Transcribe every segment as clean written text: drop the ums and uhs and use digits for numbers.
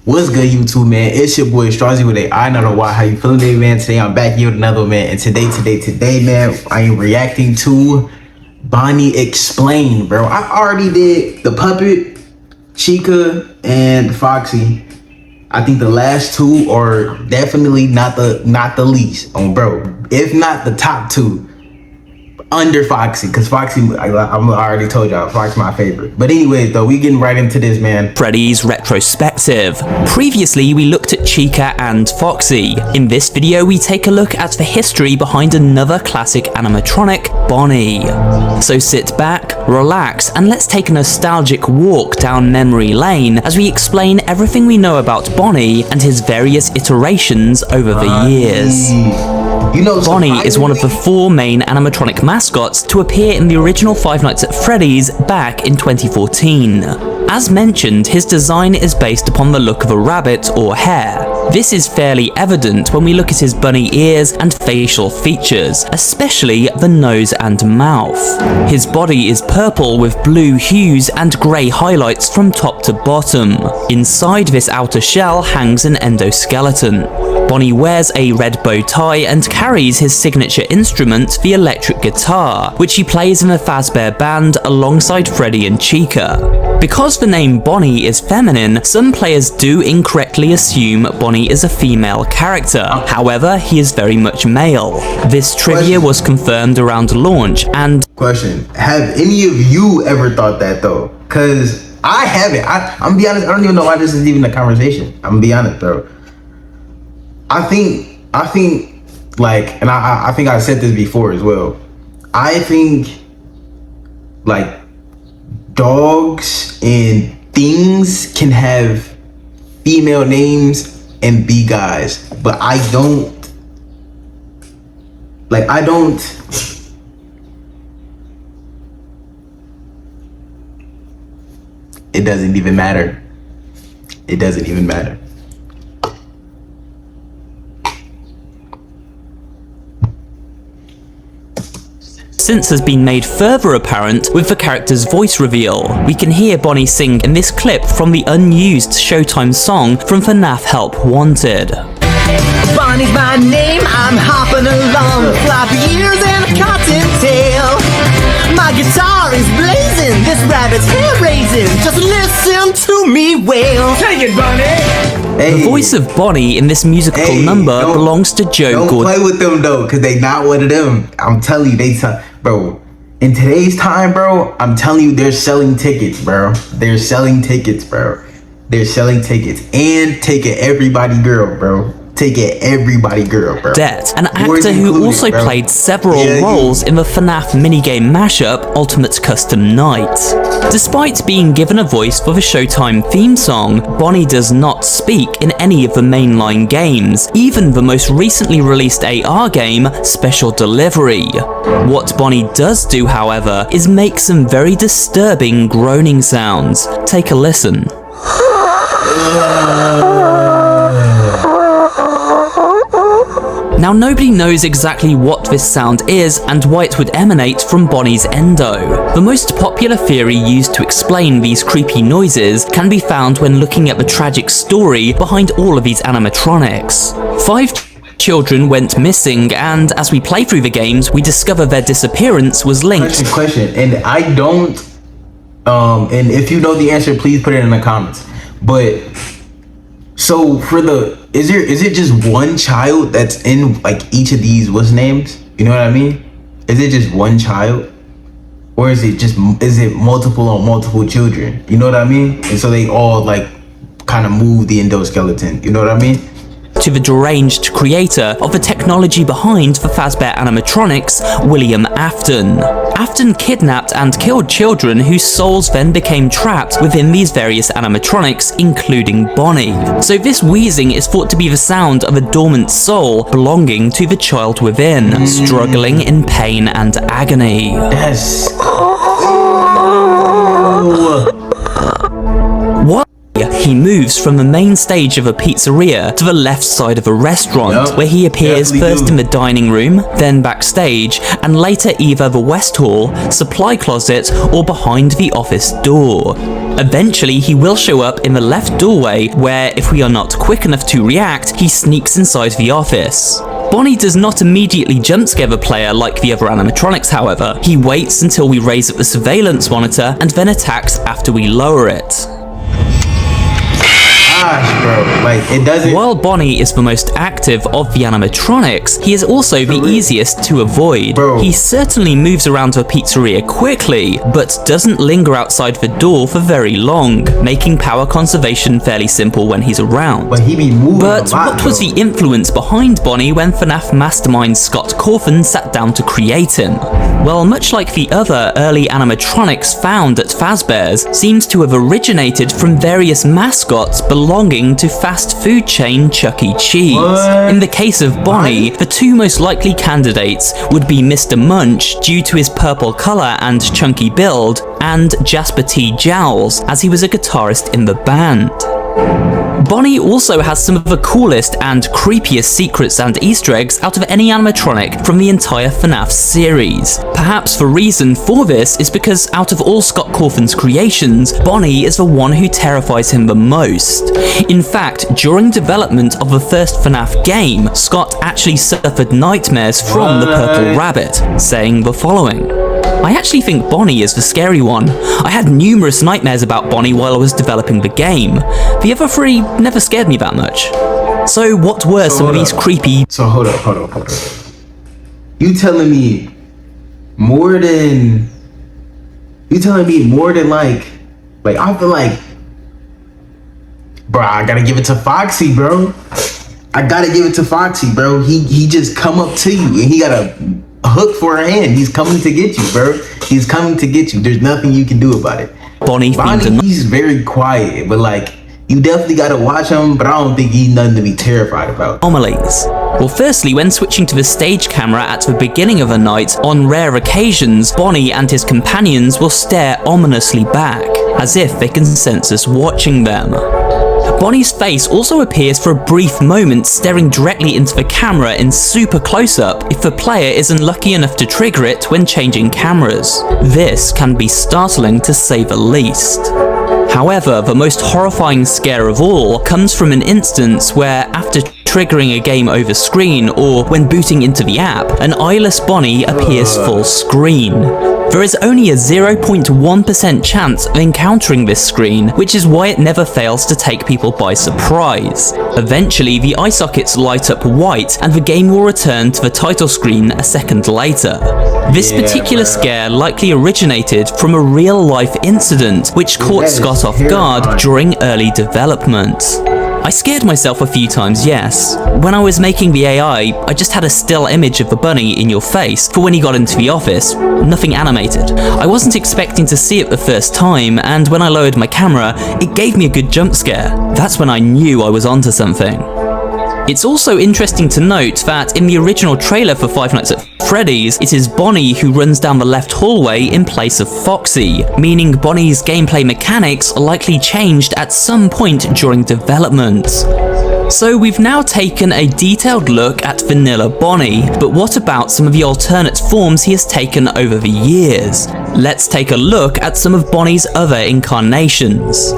What's good, YouTube, man? It's your boy STRAWZIII with a I know why. How you feeling today, man? Today I'm back here with another one, man. And today, man, I am reacting to Bonnie Explained, bro. I already did the Puppet, Chica, and Foxy. I think the last two are definitely not the least, bro. If not the top two. Under Foxy, because Foxy, I already told y'all, Foxy's my favorite. But anyways, though, we getting right into this, man. Freddy's retrospective. Previously, we looked at Chica and Foxy. In this video, we take a look at the history behind another classic animatronic, Bonnie. So sit back, relax, and let's take a nostalgic walk down memory lane as we explain everything we know about Bonnie and his various iterations over the years. You know, Bonnie is one of the 4 main animatronic mascots to appear in the original Five Nights at Freddy's back in 2014. As mentioned, his design is based upon the look of a rabbit or hare. This is fairly evident when we look at his bunny ears and facial features, especially the nose and mouth. His body is purple with blue hues and grey highlights from top to bottom. Inside this outer shell hangs an endoskeleton. Bonnie wears a red bow tie and carries his signature instrument, the electric guitar, which he plays in a Fazbear band alongside Freddy and Chica. Because the name Bonnie is feminine, some players do incorrectly assume Bonnie is a female character. However, he is very much male. This trivia was confirmed around launch and... Question, have any of you ever thought that though? Cause I haven't. I'm gonna be honest, I don't even know why this is even a conversation. I'm gonna be honest, bro. I think like, and I think I said this before as well. I think like dogs and things can have female names and be guys, but I don't. It doesn't even matter. It doesn't even matter. Since has been made further apparent with the character's voice reveal. We can hear Bonnie sing in this clip from the unused Showtime song from FNAF Help Wanted. Bonnie's my name, I'm hopping along, floppy ears and a cotton tail. My guitar is blazing, this rabbit's hair raising, just listen to me wail. Take it, Bonnie! Hey, the voice of Bonnie in this musical number belongs to Joe Gordon. Don't play with them though, cause they not one of them. I'm telling you, bro. In today's time, bro, I'm telling you, they're selling tickets, bro. They're selling tickets, bro. They're selling tickets and taking everybody girl, bro. Taking everybody girl, bro. Det, an actor who also played several roles in the FNAF minigame mashup Ultimate Custom Night. Despite being given a voice for the Showtime theme song, Bonnie does not speak in any of the mainline games, even the most recently released AR game, Special Delivery. What Bonnie does do, however, is make some very disturbing groaning sounds. Take a listen. Now, nobody knows exactly what this sound is and why it would emanate from Bonnie's endo. The most popular theory used to explain these creepy noises can be found when looking at the tragic story behind all of these animatronics. 5 children went missing, and as we play through the games, we discover their disappearance was linked. Question, and I don't, and if you know the answer, please put it in the comments. But so for the, is it just one child that's in like each of these names? You know what I mean? Is it just one child? Or is it multiple on multiple children? You know what I mean? And so they all like kind of move the endoskeleton. You know what I mean? To the deranged creator of the technology behind the Fazbear animatronics, William Afton. Afton kidnapped and killed children whose souls then became trapped within these various animatronics, including Bonnie. So this wheezing is thought to be the sound of a dormant soul belonging to the child within, struggling in pain and agony. Yes. What He moves from the main stage of a pizzeria to the left side of a restaurant, where he appears first in the dining room, then backstage, and later either the West Hall, supply closet, or behind the office door. Eventually, he will show up in the left doorway, where, if we are not quick enough to react, he sneaks inside the office. Bonnie does not immediately jump scare the player like the other animatronics, however. He waits until we raise up the surveillance monitor and then attacks after we lower it. Gosh, bro, like, it doesn't... While Bonnie is the most active of the animatronics, he is also the easiest to avoid. Bro. He certainly moves around the pizzeria quickly, but doesn't linger outside the door for very long, making power conservation fairly simple when he's around. But he be moving But a lot, what was bro. the influence behind Bonnie when FNAF mastermind Scott Cawthon sat down to create him? Well, much like the other early animatronics found at Fazbear's, seems to have originated from various mascots belonging to fast food chain Chuck E. Cheese. What? In the case of Bonnie, the two most likely candidates would be Mr. Munch due to his purple colour and chunky build, and Jasper T. Jowls, as he was a guitarist in the band. Bonnie also has some of the coolest and creepiest secrets and Easter eggs out of any animatronic from the entire FNAF series. Perhaps the reason for this is because out of all Scott Cawthon's creations, Bonnie is the one who terrifies him the most. In fact, during development of the first FNAF game, Scott actually suffered nightmares from the Purple Rabbit, saying the following: "I actually think Bonnie is the scary one. I had numerous nightmares about Bonnie while I was developing the game. The other three never scared me that much." So what were some of these creepy... So hold up. You telling me more than like I feel like, bro, I gotta give it to Foxy, bro. He just come up to you and he got a hook for a hand. He's coming to get you, bro. He's coming to get you. There's nothing you can do about it. Bonnie, he's very quiet, but like, you definitely gotta watch him, but I don't think he's nothing to be terrified about. anomalies. Well, firstly, when switching to the stage camera at the beginning of a night, on rare occasions, Bonnie and his companions will stare ominously back, as if they can sense us watching them. Bonnie's face also appears for a brief moment staring directly into the camera in super close-up if the player is unlucky enough to trigger it when changing cameras. This can be startling to say the least. However, the most horrifying scare of all comes from an instance where, after triggering a game over screen or when booting into the app, an eyeless Bonnie appears full screen. There is only a 0.1% chance of encountering this screen, which is why it never fails to take people by surprise. Eventually, the eye sockets light up white and the game will return to the title screen a second later. This particular scare likely originated from a real-life incident which caught Scott off guard during early development. I scared myself a few times, yes. When I was making the AI, I just had a still image of the bunny in your face for when he got into the office, nothing animated. I wasn't expecting to see it the first time, and when I lowered my camera, it gave me a good jump scare. That's when I knew I was onto something. It's also interesting to note that in the original trailer for Five Nights at Freddy's, it is Bonnie who runs down the left hallway in place of Foxy, meaning Bonnie's gameplay mechanics are likely changed at some point during development. So we've now taken a detailed look at vanilla Bonnie, but what about some of the alternate forms he has taken over the years? Let's take a look at some of Bonnie's other incarnations.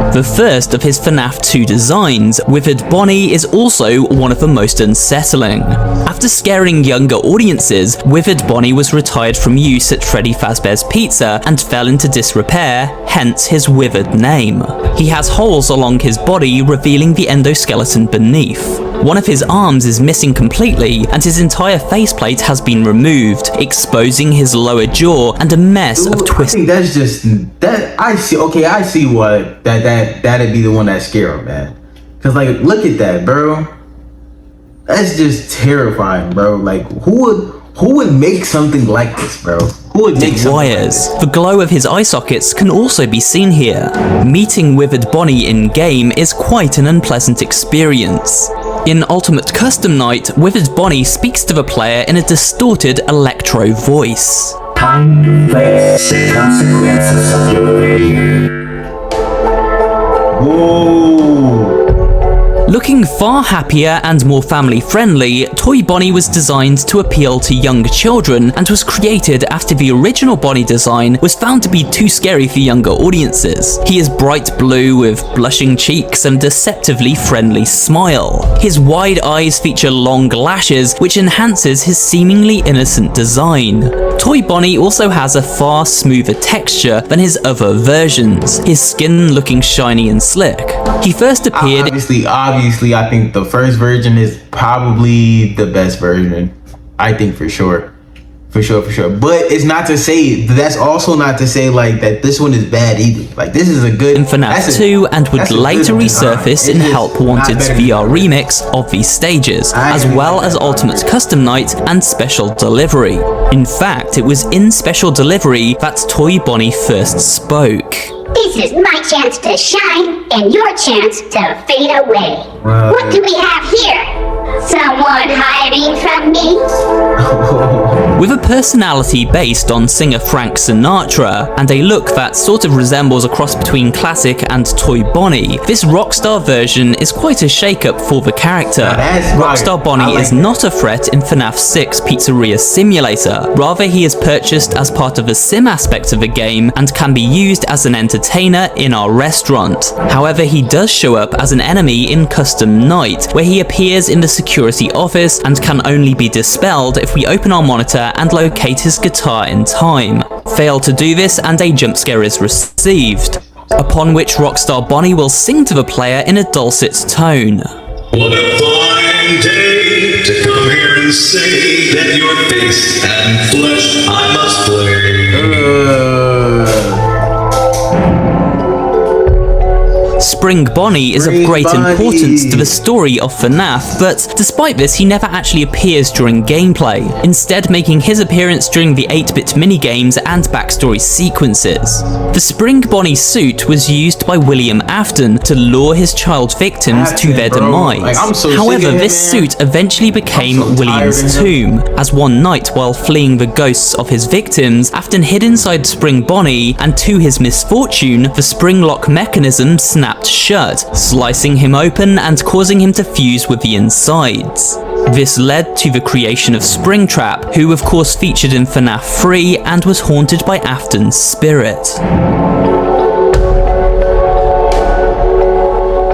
The first of his FNAF 2 designs, Withered Bonnie, is also one of the most unsettling. After scaring younger audiences, Withered Bonnie was retired from use at Freddy Fazbear's Pizza and fell into disrepair, hence his withered name. He has holes along his body, revealing the endoskeleton beneath. One of his arms is missing completely, and his entire faceplate has been removed, exposing his lower jaw and a mess of twists. I think that's just that. I see what that'd be the one that scare him, man. Cause like, look at that, bro. That's just terrifying, bro. Like, who would make something like this, bro? Who would make something wires. like this? The glow of his eye sockets can also be seen here. Meeting Withered Bonnie in-game is quite an unpleasant experience. In Ultimate Custom Night, Withered Bonnie speaks to the player in a distorted electro voice. Time to face the consequences of your failure. Whoa. Looking far happier and more family-friendly, Toy Bonnie was designed to appeal to young children and was created after the original Bonnie design was found to be too scary for younger audiences. He is bright blue with blushing cheeks and deceptively friendly smile. His wide eyes feature long lashes, which enhances his seemingly innocent design. Toy Bonnie also has a far smoother texture than his other versions, his skin looking shiny and slick. He first appeared Obviously, I think the first version is probably the best version. I think for sure. For sure. But it's not to say, that's also not to say like that this one is bad either. Like this is a good in FNAF 2 and would later resurface in Help Wanted's VR remix of these stages, as well as Ultimate Custom Night and Special Delivery. In fact, it was in Special Delivery that Toy Bonnie first spoke. This is my chance to shine and your chance to fade away. What do we have here? Someone hiding from me? With a personality based on singer Frank Sinatra, and a look that sort of resembles a cross between Classic and Toy Bonnie, this Rockstar version is quite a shake-up for the character. Rockstar Bonnie is not a threat in FNAF 6 Pizzeria Simulator, rather he is purchased as part of the sim aspect of the game and can be used as an entertainer in our restaurant. However, he does show up as an enemy in Custom Night, where he appears in the security office and can only be dispelled if we open our monitor and locate his guitar in time. Fail to do this and a jump scare is received, upon which Rockstar Bonnie will sing to the player in a dulcet tone. What a fine day to come here and say that your face and flesh I must play. Spring Bonnie is of great importance to the story of FNAF, but despite this he never actually appears during gameplay, instead making his appearance during the 8-bit minigames and backstory sequences. The Spring Bonnie suit was used by William Afton to lure his child victims to their demise. However, this suit eventually became William's tomb, as one night while fleeing the ghosts of his victims, Afton hid inside Spring Bonnie, and to his misfortune, the spring lock mechanism snapped shut, slicing him open and causing him to fuse with the insides. This led to the creation of Springtrap, who of course featured in FNAF 3 and was haunted by Afton's spirit.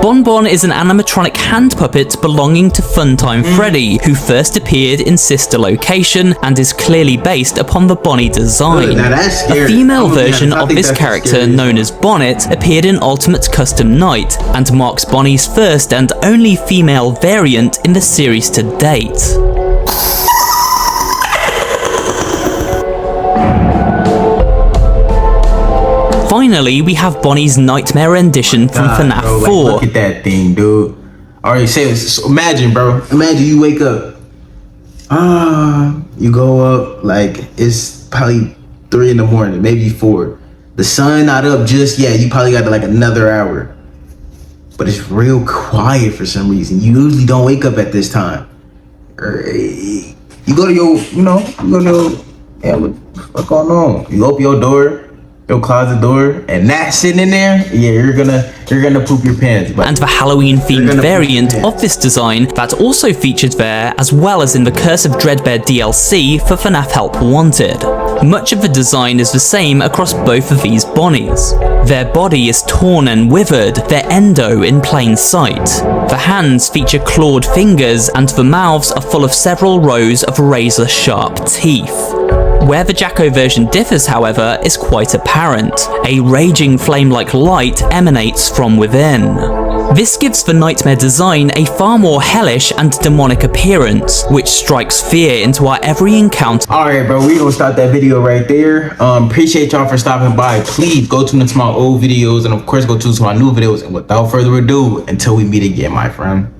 Bon Bon is an animatronic hand puppet belonging to Funtime Freddy, who first appeared in Sister Location and is clearly based upon the Bonnie design. A female version of this character, known as Bonnet, appeared in Ultimate Custom Night and marks Bonnie's first and only female variant in the series to date. Finally, we have Bonnie's nightmare rendition from FNAF 4. Look at that thing, dude. Alright, so imagine, bro. Imagine you wake up. You go up, like, it's probably 3 in the morning, maybe 4. The sun not up just yet. You probably got like another hour. But it's real quiet for some reason. You usually don't wake up at this time. You go to your, what's going on? You open your door, your closet door, and that sitting in there, yeah, you're gonna poop your pants. And the Halloween themed variant of this design that also featured there, as well as in the Curse of Dreadbear DLC for FNAF Help Wanted. Much of the design is the same across both of these Bonnies. Their body is torn and withered, their endo in plain sight. The hands feature clawed fingers, and the mouths are full of several rows of razor-sharp teeth. Where the Jacko version differs, however, is quite apparent. A raging flame-like light emanates from within. This gives the nightmare design a far more hellish and demonic appearance, which strikes fear into our every encounter. Alright, bro, we gonna stop that video right there. Appreciate y'all for stopping by. Please go tune into my old videos, and of course go tune to my new videos. And without further ado, until we meet again, my friend.